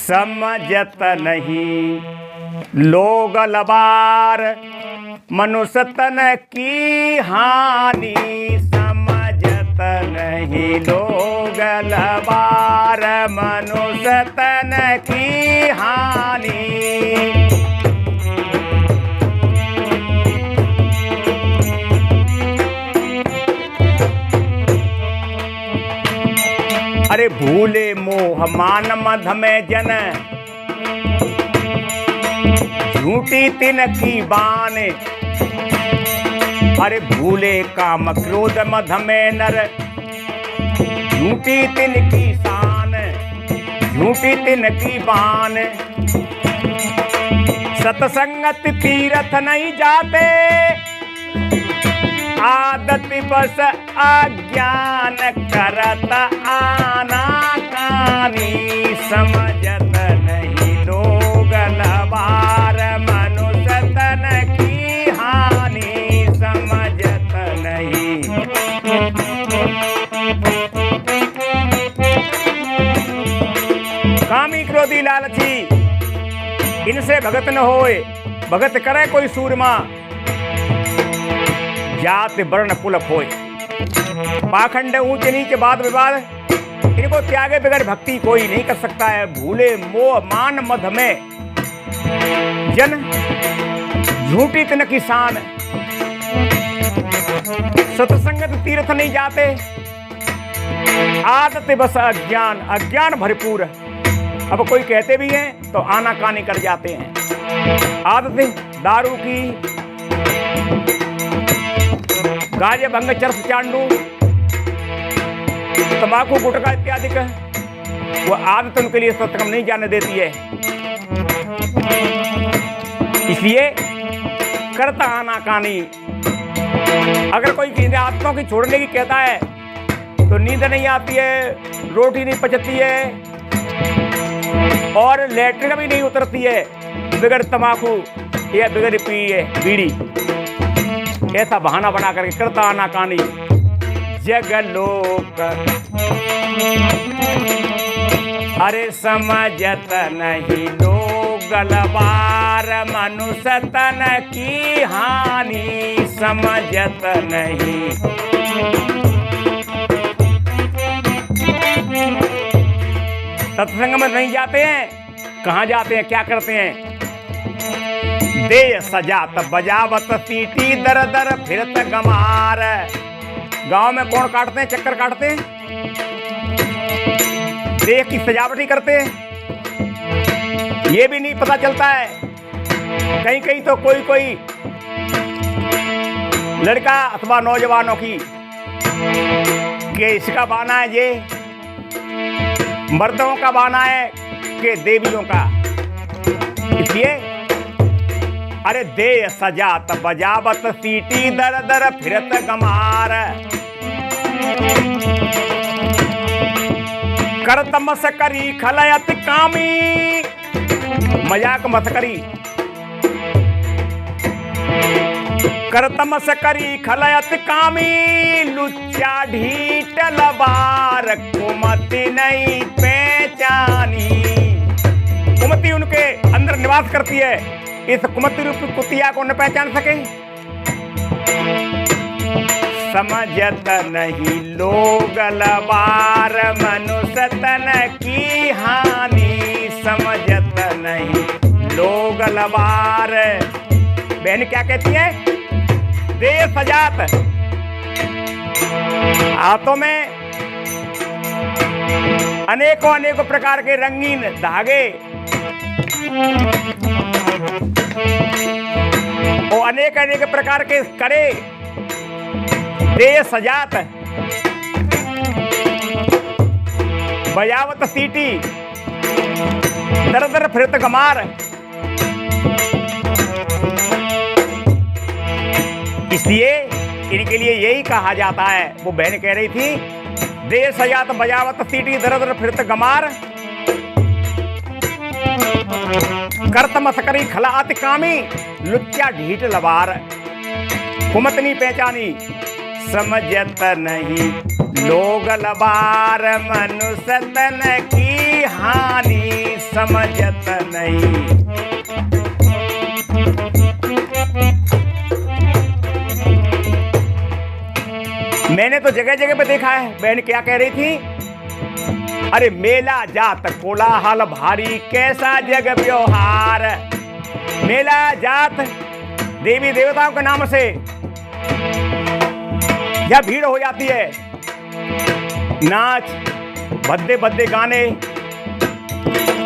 समझत नहीं लोग लबार मनुष्य तन की हानि। समझत नहीं लोग लबार मनुष्य तन की हानि। अरे भूले मोह मान मध में जन झूठी तिन की बान। अरे भूले काम क्रोध मध में नर झूठी तिन की शान। झूठी तिन की बान। सतसंगत तीर्थ नहीं जाते आदत बस अज्ञान करत आनाकानी। समझत नहीं लोग लबार मनुष्य तन की हानि। समझत नहीं। कामी क्रोधी लालची इनसे भगत न होए। भगत करे कोई सूरमा जात वर्ण पुलक होए। पाखंड ऊंचे नीचे वाद विवाद इनको त्यागे बगैर भक्ति कोई नहीं कर सकता है। भूले मोह मान मध में जन झूठी तिन की शान। सत्संगत तीर्थ नहीं जाते आदत बस अज्ञान। अज्ञान भरपूर। अब कोई कहते भी हैं तो आनाकानी कर जाते हैं। आदतें दारू की गाजे भंग चरस चांडू तंबाकू गुटखा इत्यादि का वो आदत उनके लिए सत्संग नहीं जाने देती है। इसलिए करता आनाकानी। अगर कोई किसी आदतों की छोड़ने की कहता है तो नींद नहीं आती है, रोटी नहीं पचती है और लेटरिन भी नहीं उतरती है बगैर तंबाकू या बगैर बीड़ी। ऐसा बहाना बना करके करता आनाकानी। जगलोक अरे समझत नहीं लोग लबार मनुष्य तन की हानि। समझत नहीं। सत्संग में नहीं जाते हैं। कहाँ जाते हैं, क्या करते हैं? दे सजात बजावत सीटी दर दर फिरत गमार। गांव में कौन काटते हैं, चक्कर काटते हैं, देह की सजावट ही करते हैं। ये भी नहीं पता चलता है। कहीं कहीं तो कोई कोई लड़का अथवा नौजवानों की कि इसका बाना है, ये मर्दों का बाना है कि देवियों का। इसलिए अरे दे सजात बजावत सीटी दर दर फिरत गमार। करत मस्करी खलयत कामी। मजाक मस्करी करत मस्करी खलयत कामी। लुच्चा ढीठ लबार कुमति नहीं पहचानी। कुमति उनके अंदर निवास करती है। इस कुमति रूपी कुतिया को न पहचान सके। समझत नहीं लोग लबार मनुष्य तन की हानि। समझत नहीं लोग लबार। बहन क्या कहती है? दे सजात। हाथों में अनेकों अनेकों प्रकार के रंगीन धागे और अनेक अनेक प्रकार के कड़े। दे सजात बजावत सीटी दर दर फिरत गमार। इसलिए इनके लिए यही कहा जाता है। वो बहन कह रही थी दे सजात बजावत सीटी दर दर फिरत गमार। करत मस्करी खलात कामी। लुच्चा ढीठ लबार कुमत नहीं पहचानी। समझत नहीं लोग लबार मनुष्य तन की हानि समझत नहीं। मैंने तो जगह जगह पे देखा है, बहन क्या कह रही थी, अरे मेला जात कोलाहल भारी कैसा जग व्यवहार। मेला जात देवी देवताओं के नाम से यह भीड़ हो जाती है, नाच भद्दे भद्दे गाने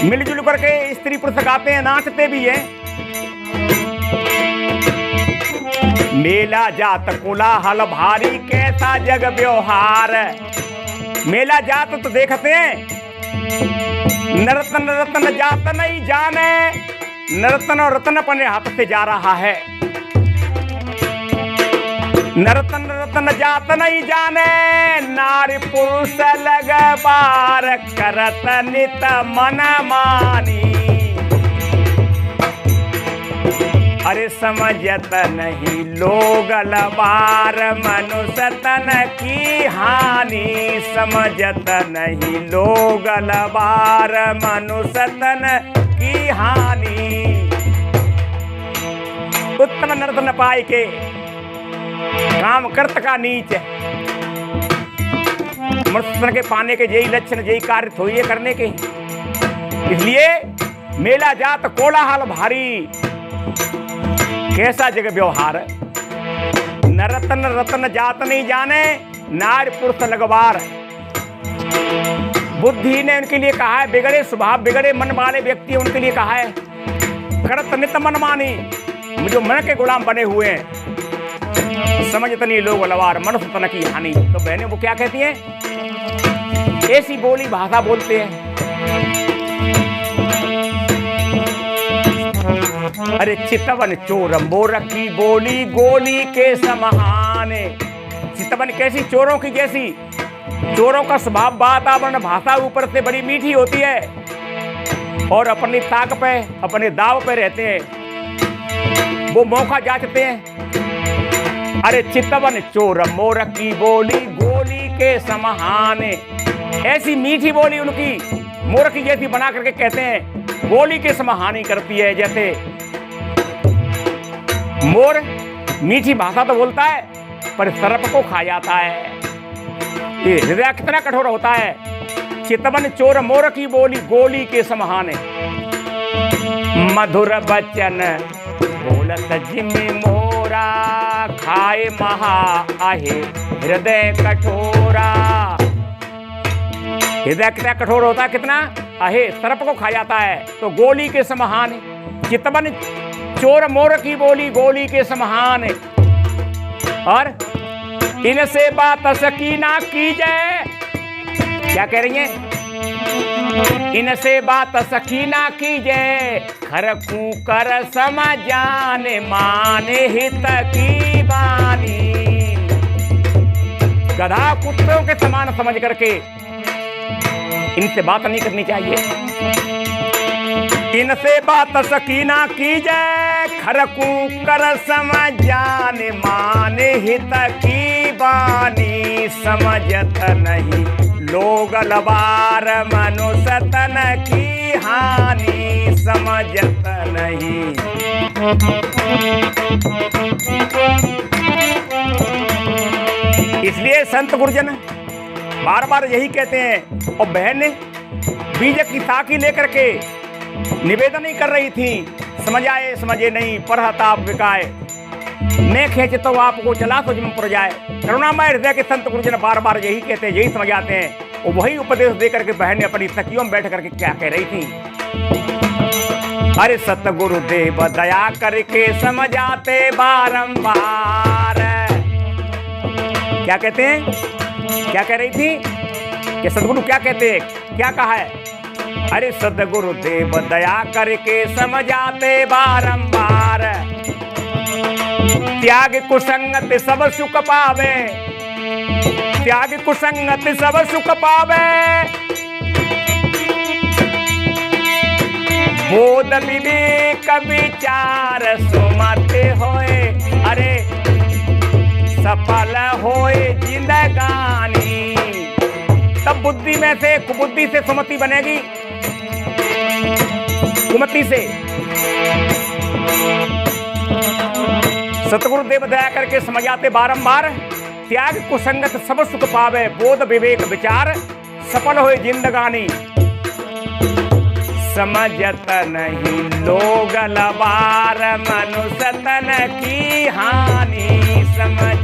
मिलजुल करके स्त्री पुरुष गाते हैं, नाचते भी हैं। मेला जात कोलाहल भारी कैसा जग व्यवहार। मेला जात तो देखते हैं, नर्तन रतन जात नहीं जाने, नर्तन और रतन अपने हाथ से जा रहा है। नर्तन रतन जात नहीं जाने, नारी पुरुष लग बार करत नित मन मानी। अरे समझत नहीं लोग लबार मनुष्य तन की हानि, समझत नहीं लोग लबार मनुष्य तन की हानि। उत्तम नर्तन पाए के काम करत का नीच, मनुष्य के पाने के यही लक्षण यही कार्य थोड़े करने के। इसलिए मेला जात कोलाहल भारी कैसा जग व्यवहार। नरतन रतन जात नहीं जाने, नार पुरुष लगवार। बुद्धि ने उनके लिए कहा है, बिगड़े स्वभाव बिगड़े मन वाले व्यक्ति उनके लिए कहा है, करत नित मनमानी, जो मन के गुलाम बने हुए हैं। समझत नहीं लोग लवार मनुष्य तन की हानि। तो बहनें वो क्या कहती हैं, ऐसी बोली भाषा बोलते हैं। अरे चितवन चोर मोर की बोली गोली के समाने। चितवन कैसी, चोरों की जैसी। चोरों का स्वभाव वातावरण भाषा ऊपर से बड़ी मीठी होती है और अपनी ताक पे अपने दाव पे रहते हैं, वो मौका जांचते हैं। अरे चितवन चोर मोर की बोली गोली के समाने। ऐसी मीठी बोली उनकी मोर की जैसी बना करके कहते हैं, गोली के समाहानि करती है। जैसे मोर मीठी भाषा तो बोलता है पर सर्प को खा जाता है। ये हृदय कितना कठोर होता है। चितवन चोर मोर की बोली गोली के समाहाने। मधुर बचन बोलत जिम्मे मोरा, खाए महा आहे हृदय कठोरा। हृदय कितना कठोर होता है, कितना आहे, सर्प को खा जाता है। तो गोली के समाहाने। चितवन चोर मोर की बोली गोली के समाहाने। और इनसे बात सकीना कीजिए। क्या कह रही हैं, इनसे बात सकीना कीजिए, खरकू कर समझाने माने हित की बानी। गधा कुत्तों के समान समझ करके इनसे बात नहीं करनी चाहिए। इनसे बात सकीना कीजिए, खरकू कर समझाने माने हित की बानी। समझत नहीं लोग लबार मनुष्य तन की हानि, समझत नहीं। इसलिए संत गुरुजन बार बार यही कहते हैं। और बहन ने बीज की साखी लेकर के निवेदन ही कर रही थी, समझाए समझे नहीं परहताप विकाए, मैं खेच तो आपको चला तो जिम पुर जाए। करुणामय हृदय के संत गुरुजन बार बार यही कहते हैं, यही समझाते हैं। और वही उपदेश दे करके बहन ने अपनी सखियों में बैठ करके क्या कह रही थी, अरे सतगुरुदेव दया करके समझाते बारंबार। क्या कहते हैं, क्या कह रही थी कि सतगुरु क्या कहते हैं, क्या कहा है, अरे सतगुरुदेव दया करके समझाते बारंबार। त्याग कुसंगत सब सुख पावे, त्याग कुसंगत सब सुख पावे। बोध विवेक विचार सुमते होए। अरे सफल होए जिंदगानी। तब बुद्धि में से कुबुद्धि से सुमति बनेगी, कुमति से। सतगुरुदेव दया करके समझाते बारंबार, त्याग कुसंगत सब सुख पावे, बोध विवेक विचार सफल होए जिंदगानी। समझत नहीं लोग लबार, मनुष्य तन की हानि। समझ